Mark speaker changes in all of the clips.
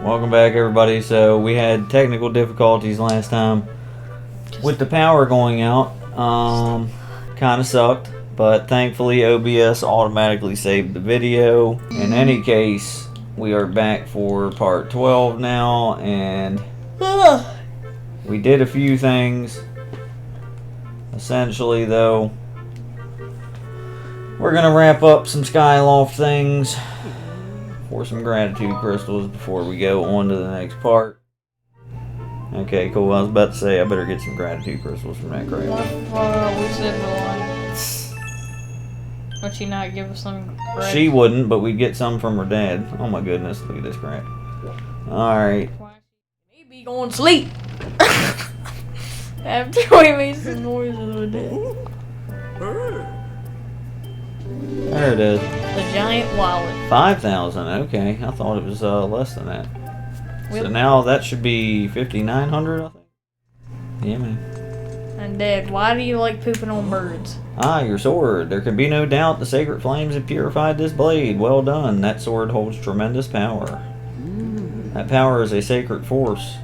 Speaker 1: Welcome back, everybody. So we had technical difficulties last time with the power going out. Kind of sucked, but thankfully OBS automatically saved the video. In any case, we are back for part 12 now, and we did a few things. Essentially, though, we're gonna wrap up some Skyloft things for some gratitude crystals before we go on to the next part. Okay, cool. I was about to say I better get some gratitude crystals from that crate.
Speaker 2: We said would she not give us some bread?
Speaker 1: She wouldn't, but we'd get some from her dad. Oh my goodness, look at this crap. Alright.
Speaker 2: Maybe going to sleep. After we made some noises with it.
Speaker 1: There it is.
Speaker 2: The giant wallet.
Speaker 1: 5,000. Okay, I thought it was less than that. So now that should be 5,900, I think. Yeah, man.
Speaker 2: And Dad, why do you like pooping on birds?
Speaker 1: Ah, your sword. There can be no doubt the sacred flames have purified this blade. Well done. That sword holds tremendous power. That power is a sacred force.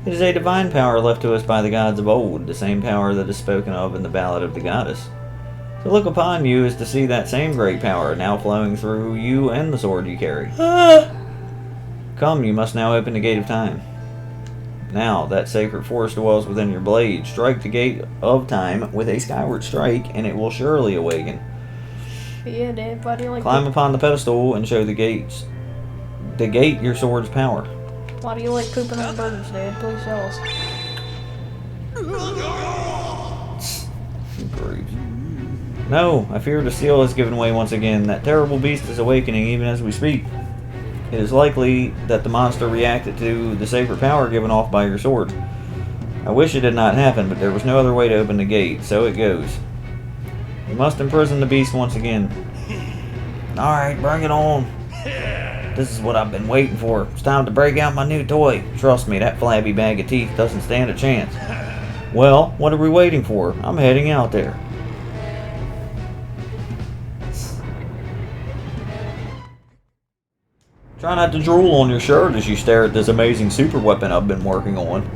Speaker 1: It is a divine power left to us by the gods of old, the same power that is spoken of in the Ballad of the Goddess. To look upon you is to see that same great power now flowing through you and the sword you carry. Come, you must now open the gate of time. Now, that sacred force dwells within your blade. Strike the gate of time with a skyward strike, and it will surely awaken.
Speaker 2: Yeah, Dad, why do you like
Speaker 1: Climb upon the pedestal and show the gate your sword's power.
Speaker 2: Why do you like pooping on birds, Dad? Please tell us.
Speaker 1: No, I fear the seal has given way once again. That terrible beast is awakening even as we speak. It is likely that the monster reacted to the sacred power given off by your sword. I wish it had not happened, but there was no other way to open the gate, so it goes. We must imprison the beast once again. Alright, bring it on. This is what I've been waiting for. It's time to break out my new toy. Trust me, that flabby bag of teeth doesn't stand a chance. Well, what are we waiting for? I'm heading out there. Try not to drool on your shirt as you stare at this amazing super weapon I've been working on.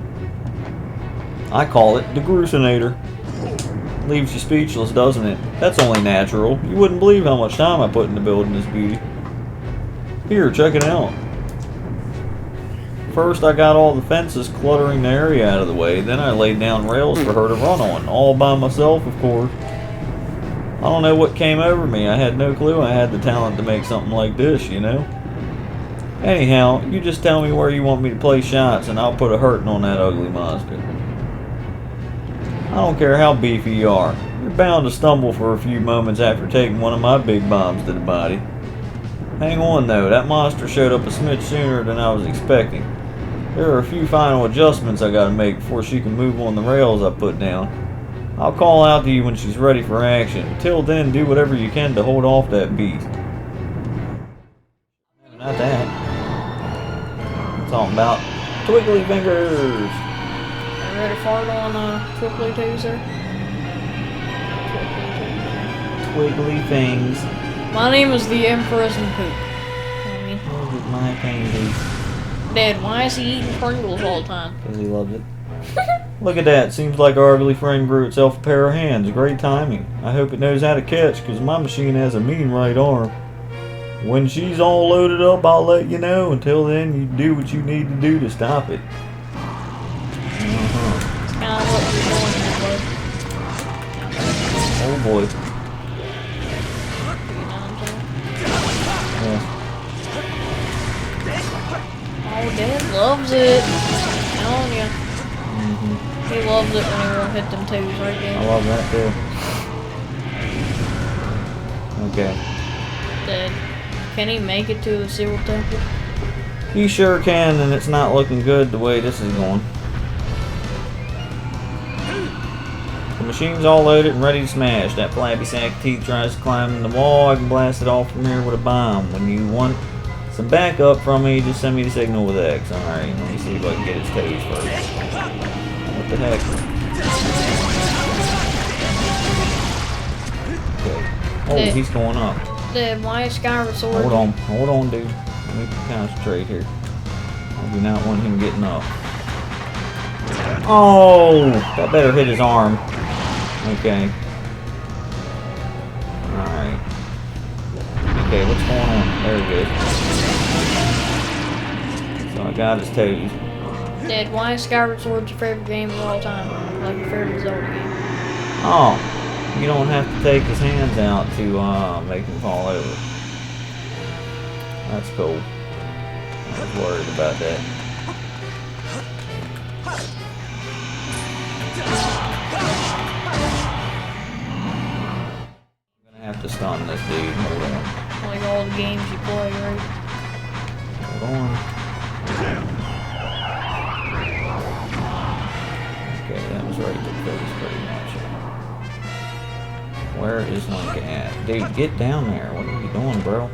Speaker 1: I call it the Groosinator. Leaves you speechless, doesn't it? That's only natural. You wouldn't believe how much time I put into building this beauty. Here, check it out. First, I got all the fences cluttering the area out of the way. Then I laid down rails for her to run on. All by myself, of course. I don't know what came over me. I had no clue I had the talent to make something like this, you know? Anyhow, you just tell me where you want me to place shots and I'll put a hurting on that ugly monster. I don't care how beefy you are. You're bound to stumble for a few moments after taking one of my big bombs to the body. Hang on though, that monster showed up a smidge sooner than I was expecting. There are a few final adjustments I gotta make before she can move on the rails I put down. I'll call out to you when she's ready for action. Until then, do whatever you can to hold off that beast. Not that. Talking about twiggly fingers.
Speaker 2: Are you ready to fart on twiggly toes, sir?
Speaker 1: Twiggly things.
Speaker 2: My name is the Imprisoned Poop.
Speaker 1: Look at my panties.
Speaker 2: Dad, why is he eating Pringles all the time?
Speaker 1: Because he loves it. Look at that. Seems like our ugly friend grew itself a pair of hands. Great timing. I hope it knows how to catch, because my machine has a mean right arm. When she's all loaded up, I'll let you know. Until then, you do what you need to do to stop it.
Speaker 2: It's kind of what you're doing here, bud.
Speaker 1: Oh boy. Yeah.
Speaker 2: Oh, Dad loves it. I'm telling you. He loves it when he will hit them toes right there.
Speaker 1: I love that too. Okay.
Speaker 2: Dad, can he make it to the Seal Temple?
Speaker 1: You sure can, and it's not looking good the way this is going. The machine's all loaded and ready to smash. That flabby sack of teeth tries to climb the wall. I can blast it off from here with a bomb. When you want some backup from me, just send me the signal with X. Alright, let me see if I can get its toes first. What the heck? Okay. Oh, he's going up.
Speaker 2: Dad, why is Skyward Sword?
Speaker 1: Hold on, dude. Let me concentrate here. I do not want him getting up. Oh! That better hit his arm. Okay. Alright. Okay, what's going on? There he goes. So I got his toes.
Speaker 2: Dad, why is Skyward Sword your favorite game of all time? Like your favorite Zelda game?
Speaker 1: Oh, you don't have to take his hands out to make him fall over. That's cool. I was worried about that. I'm gonna have to stun this dude. Hold on.
Speaker 2: Like all the games you play, right?
Speaker 1: Hold on. Okay, that was right to the face pretty much. Where is Link at? Dude, get down there. What are you doing, bro?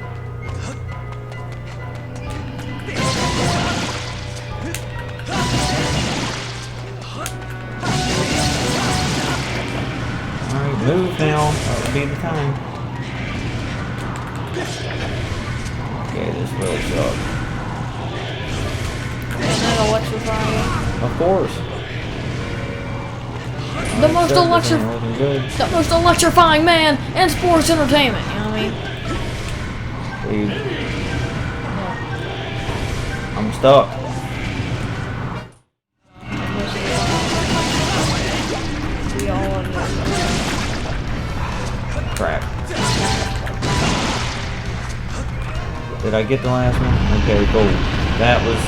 Speaker 1: Alright, move now. That would be the time. Okay, this really sucks.
Speaker 2: Isn't that electrifying?
Speaker 1: Of course.
Speaker 2: The most electrifying man in sports entertainment, you know what I mean?
Speaker 1: Dude. I'm stuck. Crap. Did I get the last one? Okay, cool. That was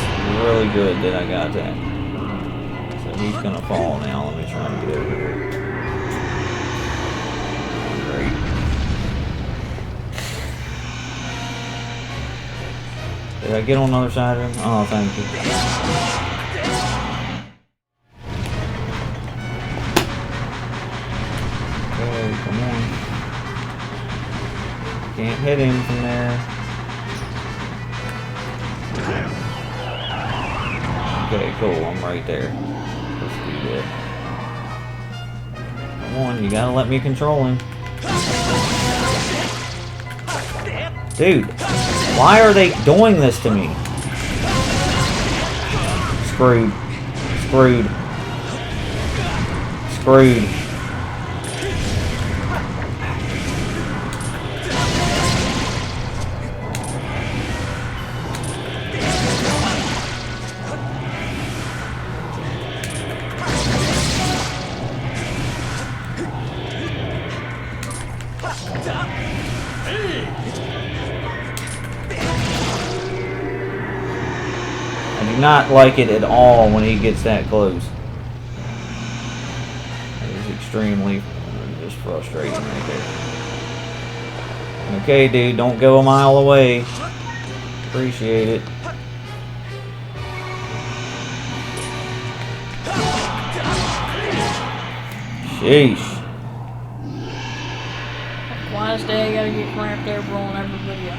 Speaker 1: really good that I got that. So he's gonna fall now. Let me try and get over here. Great. Did I get on the other side of him? Oh, thank you. Okay, come on. Can't hit him from there. Okay, cool. I'm right there. Let's do that. Come on, you gotta let me control him. Dude, why are they doing this to me? Screwed. Screwed. Screwed. I do not like it at all when he gets that close. It is extremely just frustrating right there. Okay, dude, don't go a mile away. Appreciate it. Sheesh.
Speaker 2: Why is Dad gotta get cramped there rolling every video?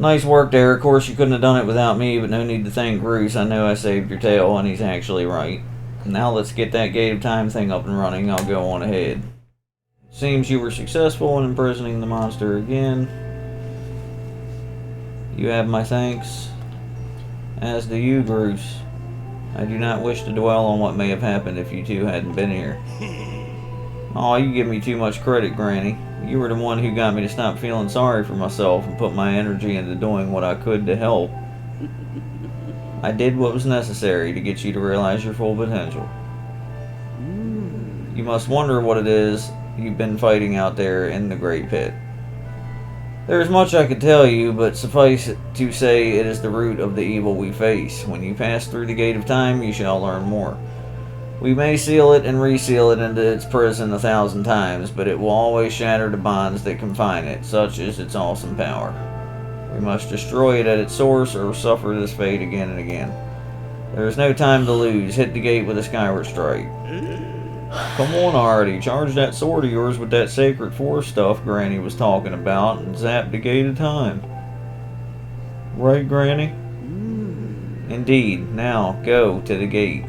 Speaker 1: Nice work there. Of course, you couldn't have done it without me, but no need to thank Groose. I know I saved your tail, and he's actually right. Now let's get that Gate of Time thing up and running. I'll go on ahead. Seems you were successful in imprisoning the monster again. You have my thanks. As do you, Groose. I do not wish to dwell on what may have happened if you two hadn't been here. Aw, you give me too much credit, Granny. You were the one who got me to stop feeling sorry for myself and put my energy into doing what I could to help. I did what was necessary to get you to realize your full potential. You must wonder what it is you've been fighting out there in the Great Pit. There is much I could tell you, but suffice it to say it is the root of the evil we face. When you pass through the Gate of Time, you shall learn more. We may seal it and reseal it into its prison 1,000 times, but it will always shatter the bonds that confine it. Such is its awesome power. We must destroy it at its source or suffer this fate again and again. There is no time to lose. Hit the gate with a Skyward Strike. Come on, already. Charge that sword of yours with that sacred force stuff Granny was talking about and zap the gate of time. Right, Granny? Indeed. Now, go to the gate.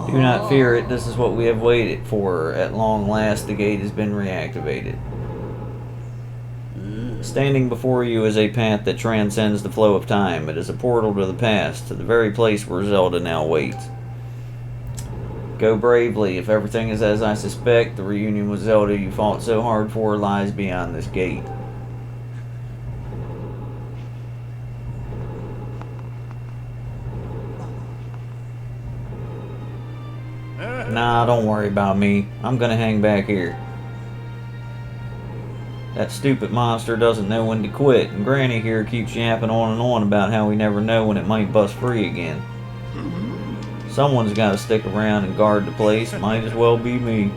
Speaker 1: Do not fear it, this is what we have waited for. At long last, the gate has been reactivated. Standing before you is a path that transcends the flow of time. It is a portal to the past, to the very place where Zelda now waits. Go bravely. If everything is as I suspect, the reunion with Zelda you fought so hard for lies beyond this gate. Nah, don't worry about me. I'm gonna hang back here. That stupid monster doesn't know when to quit, and Granny here keeps yapping on and on about how we never know when it might bust free again. Someone's gotta stick around and guard the place. Might as well be me.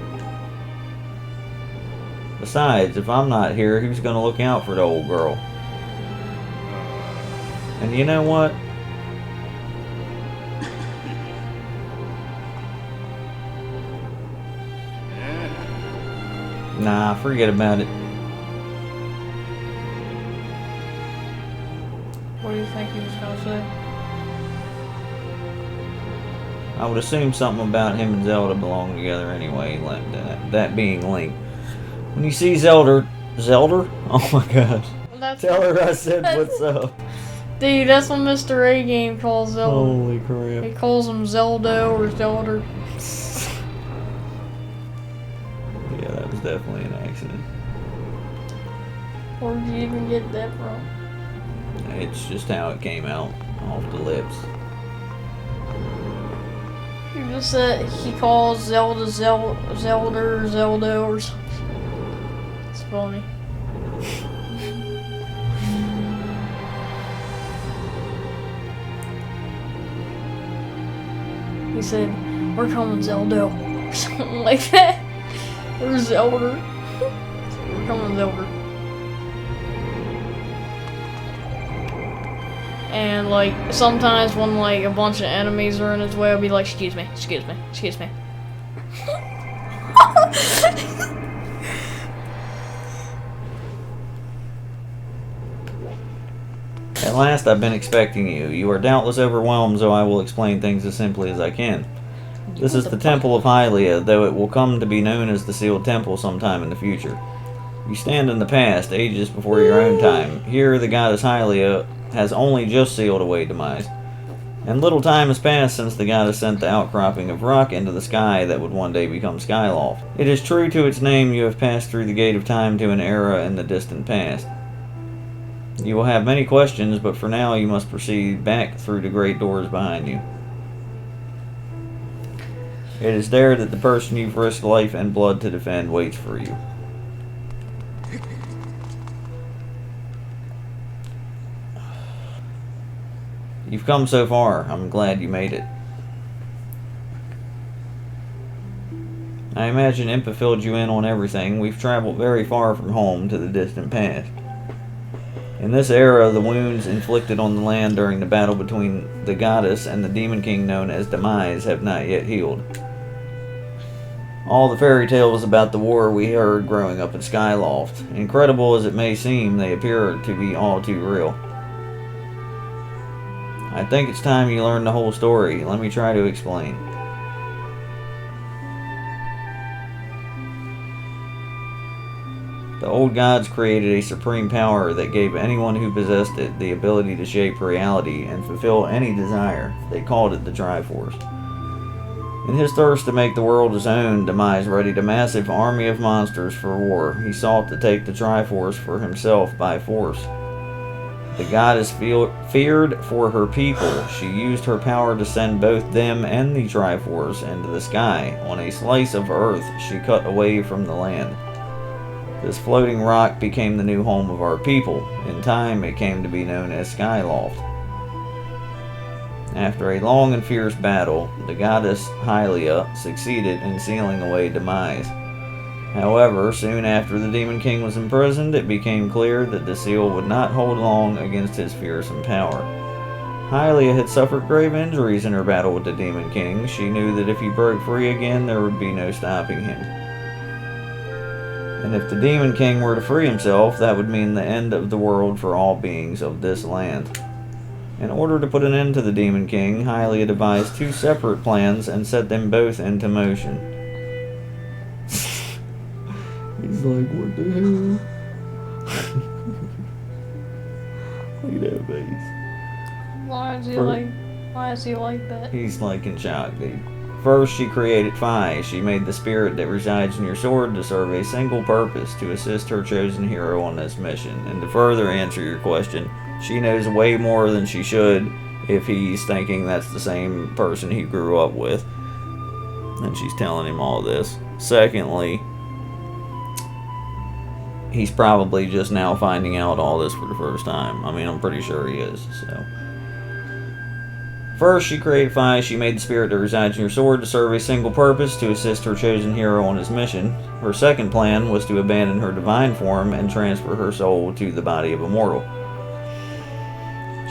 Speaker 1: Besides, if I'm not here, who's gonna look out for the old girl? And you know what? Nah, forget about it.
Speaker 2: What do you think he was gonna say?
Speaker 1: I would assume something about him and Zelda belong together anyway, like that being Link. When you see Zelda? Oh my god. Tell her I said what's up.
Speaker 2: Dude, that's what Mr. A Game calls Zelda.
Speaker 1: Holy crap.
Speaker 2: He calls him Zelda or Zelda.
Speaker 1: Yeah, that was definitely an accident.
Speaker 2: Where did you even get that from?
Speaker 1: It's just how it came out off the lips.
Speaker 2: You just said he calls Zelda or something. It's funny. He said, "We're coming, Zelda," or something like that. Or Zelda. We're coming, Zelda. And like sometimes when like a bunch of enemies are in his way, I'll be like, "Excuse me, excuse me, excuse me."
Speaker 1: At last, I've been expecting you. You are doubtless overwhelmed, so I will explain things as simply as I can. This is the Temple of Hylia, though it will come to be known as the Sealed Temple sometime in the future. You stand in the past, ages before your own time. Here, the goddess Hylia has only just sealed away demise. And little time has passed since the goddess sent the outcropping of rock into the sky that would one day become Skyloft. It is true to its name you have passed through the gate of time to an era in the distant past. You will have many questions, but for now you must proceed back through the great doors behind you. It is there that the person you've risked life and blood to defend waits for you. You've come so far. I'm glad you made it. I imagine Impa filled you in on everything. We've traveled very far from home to the distant past. In this era, the wounds inflicted on the land during the battle between the goddess and the demon king known as Demise have not yet healed. All the fairy tales about the war we heard growing up in Skyloft, incredible as it may seem, they appear to be all too real. I think it's time you learn the whole story. Let me try to explain. The old gods created a supreme power that gave anyone who possessed it the ability to shape reality and fulfill any desire. They called it the Triforce. In his thirst to make the world his own, Demise readied a massive army of monsters for war. He sought to take the Triforce for himself by force. The goddess feared for her people. She used her power to send both them and the Triforce into the sky. On a slice of earth, she cut away from the land. This floating rock became the new home of our people. In time, it came to be known as Skyloft. After a long and fierce battle, the goddess Hylia succeeded in sealing away Demise. However, soon after the Demon King was imprisoned, it became clear that the seal would not hold long against his fearsome power. Hylia had suffered grave injuries in her battle with the Demon King. She knew that if he broke free again, there would be no stopping him. And if the Demon King were to free himself, that would mean the end of the world for all beings of this land. In order to put an end to the Demon King, Hylia devised two separate plans and set them both into motion. He's like, what the hell? Look at that face.
Speaker 2: Why is he like that?
Speaker 1: He's like in shock, dude. First, she created Phi. She made the spirit that resides in your sword to serve a single purpose, to assist her chosen hero on this mission. And to further answer your question, she knows way more than she should if he's thinking that's the same person he grew up with. And she's telling him all this. Secondly, he's probably just now finding out all this for the first time. I mean, I'm pretty sure he is, so. First, she created Phi. She made the spirit that resides in your sword to serve a single purpose, to assist her chosen hero on his mission. Her second plan was to abandon her divine form and transfer her soul to the body of a mortal.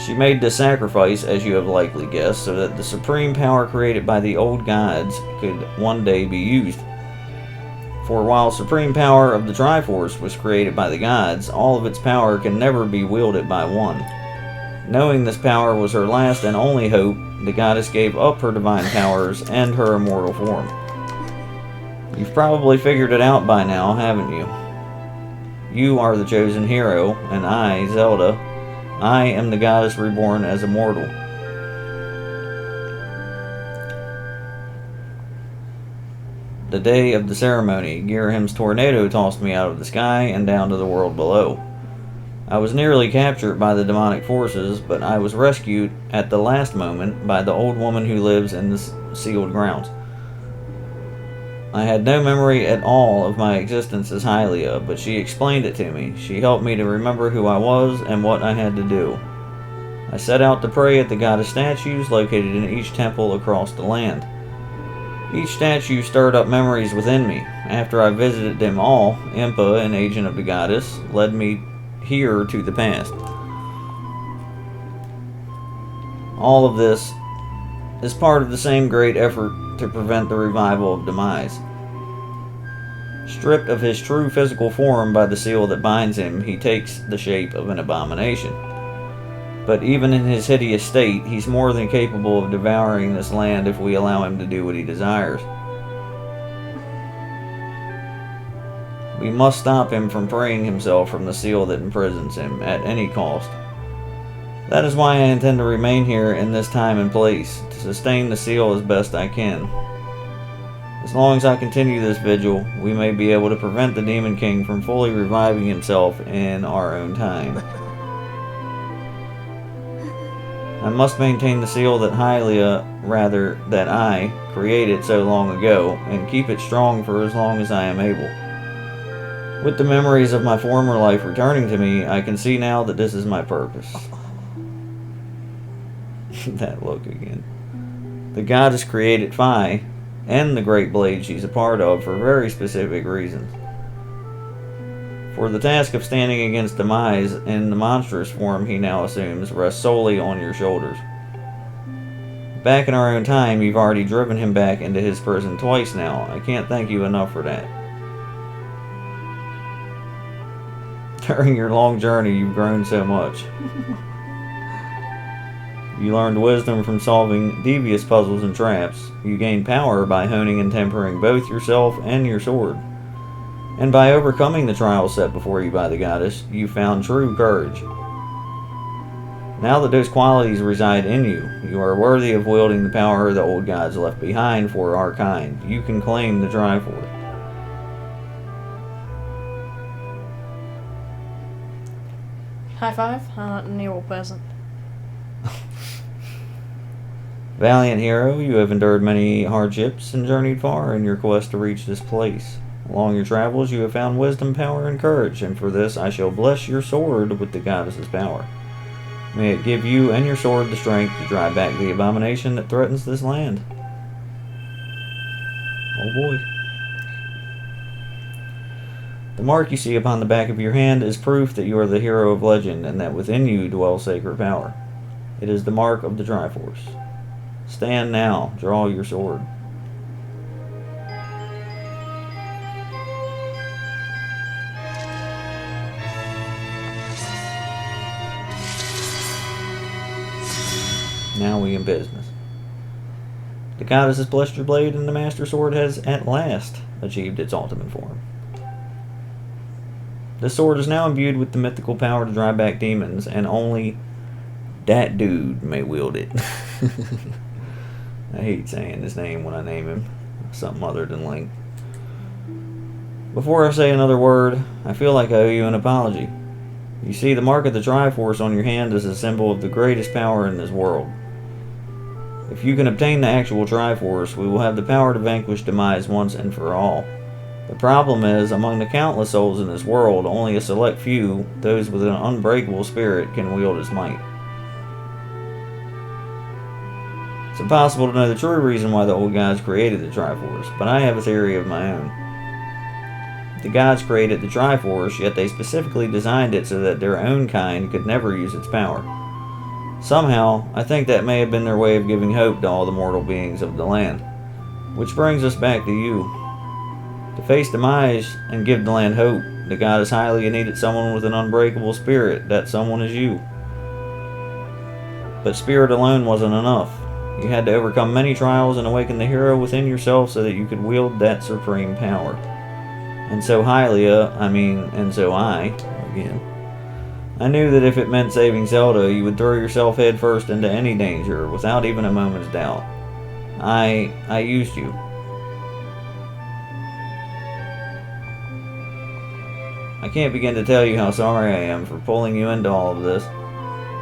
Speaker 1: She made this sacrifice, as you have likely guessed, so that the supreme power created by the old gods could one day be used. For while supreme power of the Triforce was created by the gods, all of its power can never be wielded by one. Knowing this power was her last and only hope, the goddess gave up her divine powers and her immortal form. You've probably figured it out by now, haven't you? You are the chosen hero, and I, Zelda, I am the goddess reborn as a mortal. The day of the ceremony, Girahim's tornado tossed me out of the sky and down to the world below. I was nearly captured by the demonic forces, but I was rescued at the last moment by the old woman who lives in the sealed grounds. I had no memory at all of my existence as Hylia, but she explained it to me. She helped me to remember who I was and what I had to do. I set out to pray at the goddess statues located in each temple across the land. Each statue stirred up memories within me. After I visited them all, Impa, an agent of the goddess, led me here to the past. All of this is part of the same great effort to prevent the revival of Demise. Stripped of his true physical form by the seal that binds him, he takes the shape of an abomination. But even in his hideous state, he's more than capable of devouring this land if we allow him to do what he desires. We must stop him from freeing himself from the seal that imprisons him, at any cost. That is why I intend to remain here in this time and place, to sustain the seal as best I can. As long as I continue this vigil, we may be able to prevent the Demon King from fully reviving himself in our own time. I must maintain the seal that that I, created so long ago, and keep it strong for as long as I am able. With the memories of my former life returning to me, I can see now that this is my purpose. That look again. The goddess created Phi, and the great blade she's a part of, for very specific reasons. For the task of standing against Demise in the monstrous form he now assumes rests solely on your shoulders. Back in our own time, you've already driven him back into his prison twice now. I can't thank you enough for that. During your long journey, you've grown so much. You learned wisdom from solving devious puzzles and traps. You gained power by honing and tempering both yourself and your sword. And by overcoming the trials set before you by the goddess, you found true courage. Now that those qualities reside in you, you are worthy of wielding the power the old gods left behind for our kind. You can claim the Triforce.
Speaker 2: High five? Neo peasant.
Speaker 1: Valiant hero, you have endured many hardships and journeyed far in your quest to reach this place. Along your travels you have found wisdom, power, and courage, and for this I shall bless your sword with the goddess's power. May it give you and your sword the strength to drive back the abomination that threatens this land. Oh boy. The mark you see upon the back of your hand is proof that you are the hero of legend and that within you dwells sacred power. It is the mark of the Triforce. Stand now, draw your sword. Now we in business. The goddess has blessed your blade, and the master sword has at last achieved its ultimate form. This sword is now imbued with the mythical power to drive back demons, and only that dude may wield it. I hate saying his name when I name him something other than Link. Before I say another word, I feel like I owe you an apology. You see, the mark of the Triforce on your hand is a symbol of the greatest power in this world. If you can obtain the actual Triforce, we will have the power to vanquish Demise once and for all. The problem is, among the countless souls in this world, only a select few, those with an unbreakable spirit, can wield its might. It's impossible to know the true reason why the old gods created the Triforce, but I have a theory of my own. The gods created the Triforce, yet they specifically designed it so that their own kind could never use its power. Somehow, I think that may have been their way of giving hope to all the mortal beings of the land. Which brings us back to you. To face Demise and give the land hope, the goddess Hylia needed someone with an unbreakable spirit. That someone is you. But spirit alone wasn't enough. You had to overcome many trials and awaken the hero within yourself so that you could wield that supreme power. And so and so I knew that if it meant saving Zelda, you would throw yourself headfirst into any danger without even a moment's doubt. I used you. I can't begin to tell you how sorry I am for pulling you into all of this.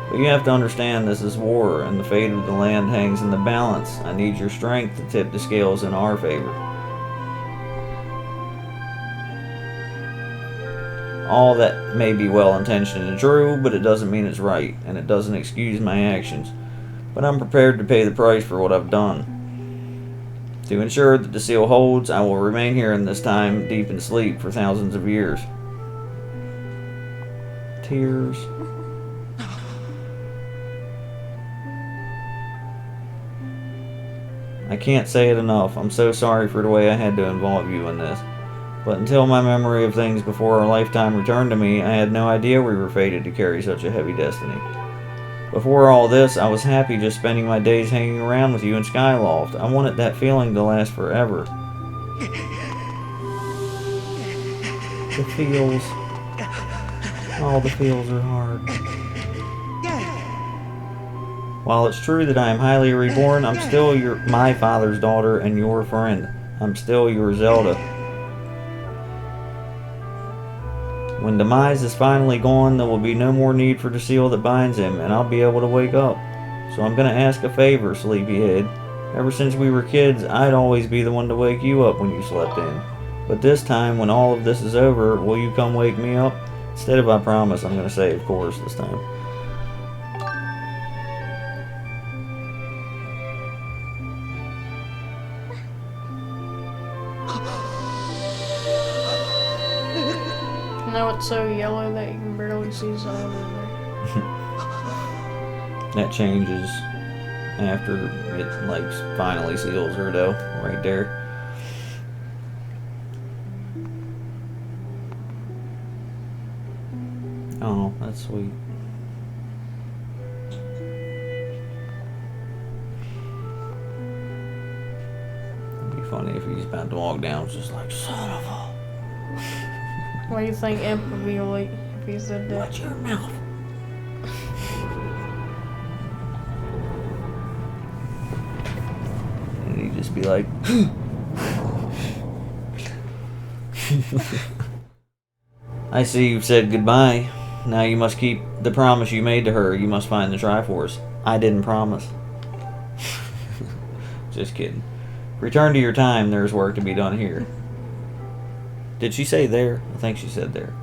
Speaker 1: But you have to understand this is war, and the fate of the land hangs in the balance. I need your strength to tip the scales in our favor. All that may be well-intentioned and true, but it doesn't mean it's right, and it doesn't excuse my actions. But I'm prepared to pay the price for what I've done. To ensure that the seal holds, I will remain here in this time, deep in sleep, for thousands of years. Tears. I can't say it enough. I'm so sorry for the way I had to involve you in this. But until my memory of things before our lifetime returned to me, I had no idea we were fated to carry such a heavy destiny. Before all this, I was happy just spending my days hanging around with you in Skyloft. I wanted that feeling to last forever. The feels. All the feels are hard. While it's true that I am highly reborn, I'm still my father's daughter and your friend. I'm still your Zelda. When Demise is finally gone, there will be no more need for the seal that binds him, and I'll be able to wake up. So I'm gonna ask a favor, sleepyhead. Ever since we were kids, I'd always be the one to wake you up when you slept in. But this time, when all of this is over, will you come wake me up? Instead of I promise, I'm gonna say of course this time.
Speaker 2: Now it's so yellow that you can barely see Zelda in there.
Speaker 1: That changes after it like finally seals her though, right there. Oh, that's sweet. It'd be funny if he's about to walk down, it's just like, son of a...
Speaker 2: What do you think Imp would be like if he said that?
Speaker 1: Watch your mouth. And he'd just be like, I see you've said goodbye. Now you must keep the promise you made to her. You must find the Triforce. I didn't promise. Just kidding. Return to your time. There's work to be done here. Did she say there? I think she said there.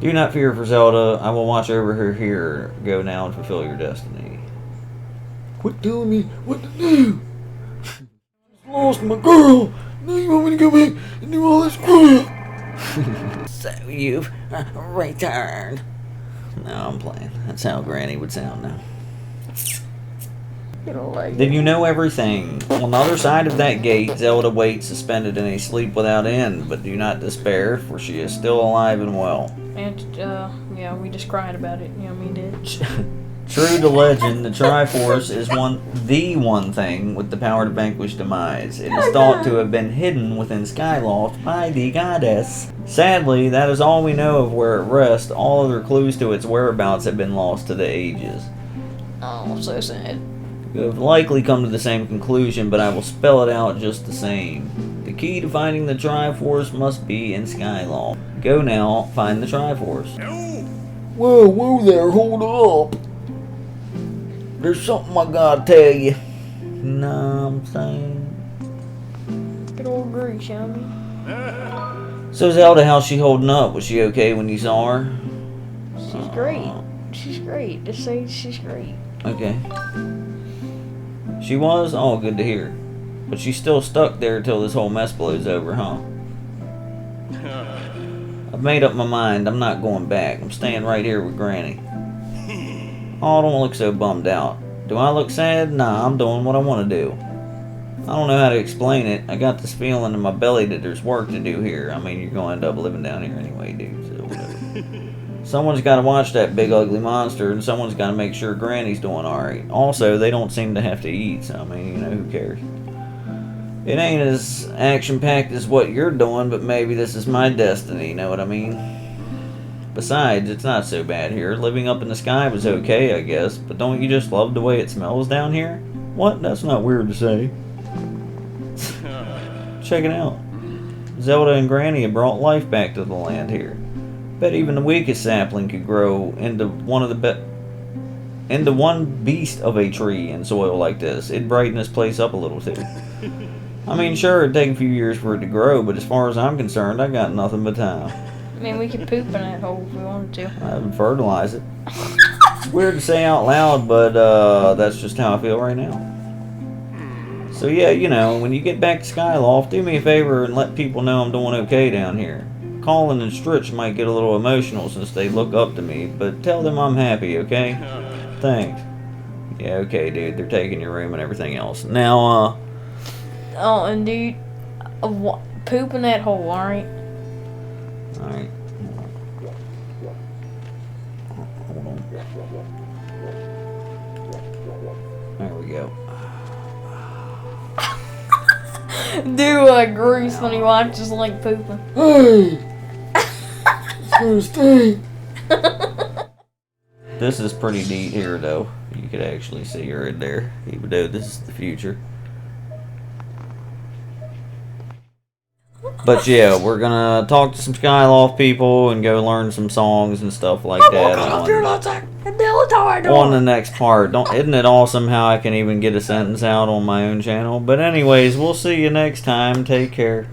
Speaker 1: Do not fear for Zelda. I will watch over her here. Go now and fulfill your destiny. Quit telling me what to do. I lost my girl. Now you want me to go back and do all this crap. So you've returned. No, I'm playing. That's how Granny would sound now. Did you know everything? On the other side of that gate, Zelda waits suspended in a sleep without end, but do not despair, for she is still alive and well.
Speaker 2: And, yeah, we just cried about it. Yeah, we did.
Speaker 1: True to legend, the Triforce is the one thing with the power to vanquish demise. It is thought to have been hidden within Skyloft by the goddess. Sadly, that is all we know of where it rests. All other clues to its whereabouts have been lost to the ages.
Speaker 2: Oh, so sad.
Speaker 1: You have likely come to the same conclusion, but I will spell it out just the same. The key to finding the Triforce must be in Skyloft. Go now, find the Triforce. No. Whoa there, hold up. There's something I gotta tell you. Know what I'm saying?
Speaker 2: Good old Groose, yummy.
Speaker 1: So Zelda, how's she holding up? Was she okay when you saw her?
Speaker 2: She's great. She's great. Just say she's great.
Speaker 1: Okay. She was? Oh, good to hear. But she's still stuck there till this whole mess blows over, huh? I've made up my mind. I'm not going back. I'm staying right here with Granny. Oh, don't look so bummed out. Do I look sad? Nah, I'm doing what I want to do. I don't know how to explain it. I got this feeling in my belly that there's work to do here. I mean, you're going to end up living down here anyway, dude, so whatever. Someone's got to watch that big ugly monster, and someone's got to make sure Granny's doing alright. Also, they don't seem to have to eat, so I mean, you know, who cares? It ain't as action-packed as what you're doing, but maybe this is my destiny, you know what I mean? Besides, it's not so bad here. Living up in the sky was okay, I guess, but don't you just love the way it smells down here? What? That's not weird to say. Check it out. Zelda and Granny have brought life back to the land here. Bet even the weakest sapling could grow into one beast of a tree in soil like this. It'd brighten this place up a little too. I mean, sure, it'd take a few years for it to grow, but as far as I'm concerned, I got nothing but time.
Speaker 2: I mean, we could poop in that hole if we wanted to.
Speaker 1: I haven't fertilized it. It's weird to say out loud, but that's just how I feel right now. So yeah, you know, when you get back to Skyloft, do me a favor and let people know I'm doing okay down here. Colin and Stritch might get a little emotional since they look up to me, but tell them I'm happy, okay? Thanks. Yeah, okay, dude, they're taking your room and everything else. Now,
Speaker 2: Oh, and dude, poop in that hole, alright?
Speaker 1: Alright. Hold on. There we go.
Speaker 2: Do Groose when he watches like pooping.
Speaker 1: Hey! It's gonna stay. This is pretty neat here, though. You could actually see her in there, even though this is the future. But yeah, we're gonna talk to some Skyloft people and go learn some songs and stuff like that on the next part. Isn't it awesome how I can even get a sentence out on my own channel? But anyways, we'll see you next time. Take care.